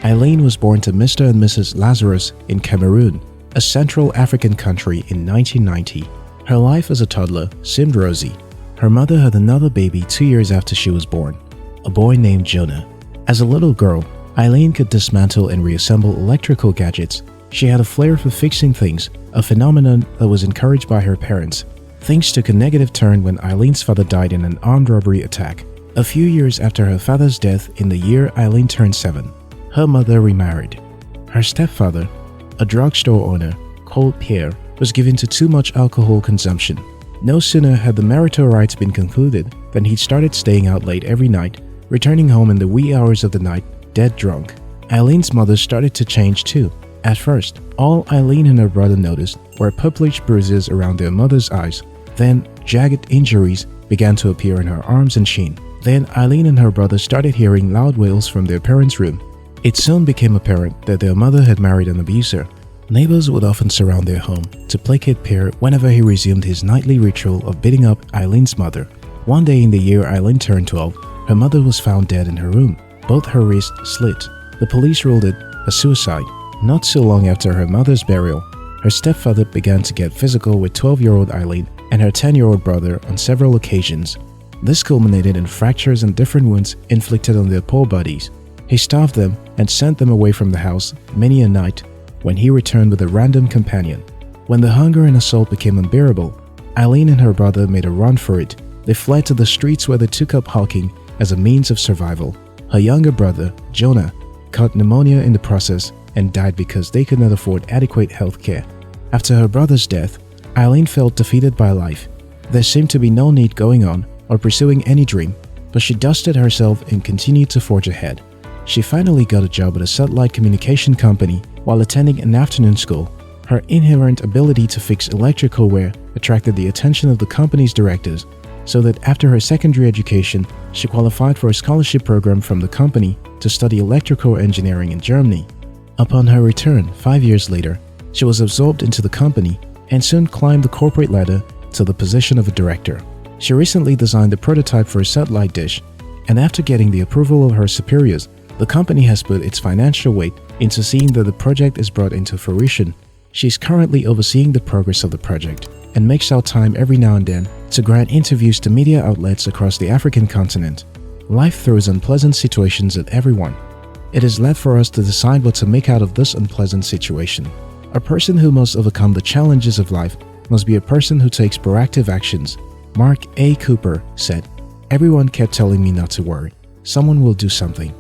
Eileen was born to Mr and Mrs Lazarus in Cameroon, a Central African country, in 1990. Her life as a toddler seemed rosy. Her mother had another baby 2 years after she was born, a boy named Jonah. As a little girl, Eileen could dismantle and reassemble electrical gadgets. She had a flair for fixing things, a phenomenon that was encouraged by her parents. Things took a negative turn when Eileen's father died in an armed robbery attack. A few years after her father's death, in the year Eileen turned 7, her mother remarried. Her stepfather, a drugstore owner called Pierre, was given to too much alcohol consumption. No sooner had the marital rites been concluded than he started staying out late every night, returning home in the wee hours of the night, dead drunk. Eileen's mother started to change too. At first, all Eileen and her brother noticed were purplish bruises around their mother's eyes. Then, jagged injuries began to appear in her arms and shin. Then, Eileen and her brother started hearing loud wails from their parents' room. It soon became apparent that their mother had married an abuser. Neighbors would often surround their home to placate Pierre whenever he resumed his nightly ritual of beating up Eileen's mother. One day in the year Eileen turned 12, her mother was found dead in her room, both her wrists slit. The police ruled it a suicide. Not so long after her mother's burial, her stepfather began to get physical with 12-year-old Eileen and her 10-year-old brother on several occasions. This culminated in fractures and different wounds inflicted on their poor bodies. He starved them and sent them away from the house many a night when he returned with a random companion. When the hunger and assault became unbearable, Eileen and her brother made a run for it. They fled to the streets where they took up hawking as a means of survival. Her younger brother, Jonah, caught pneumonia in the process and died because they could not afford adequate health care. After her brother's death, Eileen felt defeated by life. There seemed to be no need going on or pursuing any dream, but she dusted herself and continued to forge ahead. She finally got a job at a satellite communication company while attending an afternoon school. Her inherent ability to fix electrical wire attracted the attention of the company's directors, so that after her secondary education, she qualified for a scholarship program from the company to study electrical engineering in Germany. Upon her return 5 years later, she was absorbed into the company and soon climbed the corporate ladder to the position of a director. She recently designed the prototype for a satellite dish, and after getting the approval of her superiors, the company has put its financial weight into seeing that the project is brought into fruition. She is currently overseeing the progress of the project and makes out time every now and then to grant interviews to media outlets across the African continent. Life throws unpleasant situations at everyone. It is left for us to decide what to make out of this unpleasant situation. A person who must overcome the challenges of life must be a person who takes proactive actions. Mark A. Cooper said, "Everyone kept telling me not to worry. Someone will do something.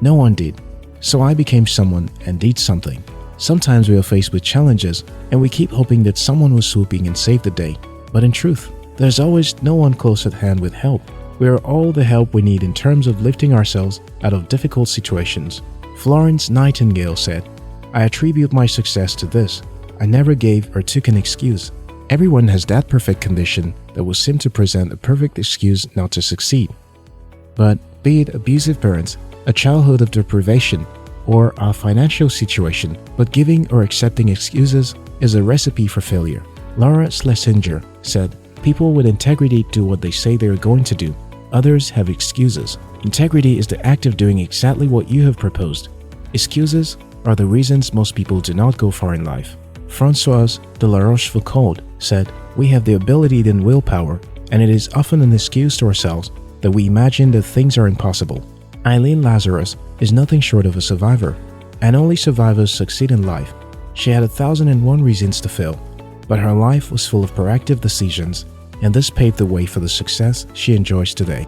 No one did. So I became someone and did something." Sometimes we are faced with challenges and we keep hoping that someone will swoop in and save the day. But in truth, there's always no one close at hand with help. We are all the help we need in terms of lifting ourselves out of difficult situations. Florence Nightingale said, "I attribute my success to this. I never gave or took an excuse." Everyone has that perfect condition that will seem to present a perfect excuse not to succeed. But be it abusive parents, a childhood of deprivation, or our financial situation, but giving or accepting excuses is a recipe for failure. Laura Schlesinger said, "People with integrity do what they say they are going to do. Others have excuses. Integrity is the act of doing exactly what you have proposed. Excuses are the reasons most people do not go far in life." Françoise de la Rochefoucauld said, "We have the ability and willpower, and it is often an excuse to ourselves that we imagine that things are impossible." Eileen Lazarus is nothing short of a survivor, and only survivors succeed in life. She had 1,001 reasons to fail, but her life was full of proactive decisions, and this paved the way for the success she enjoys today.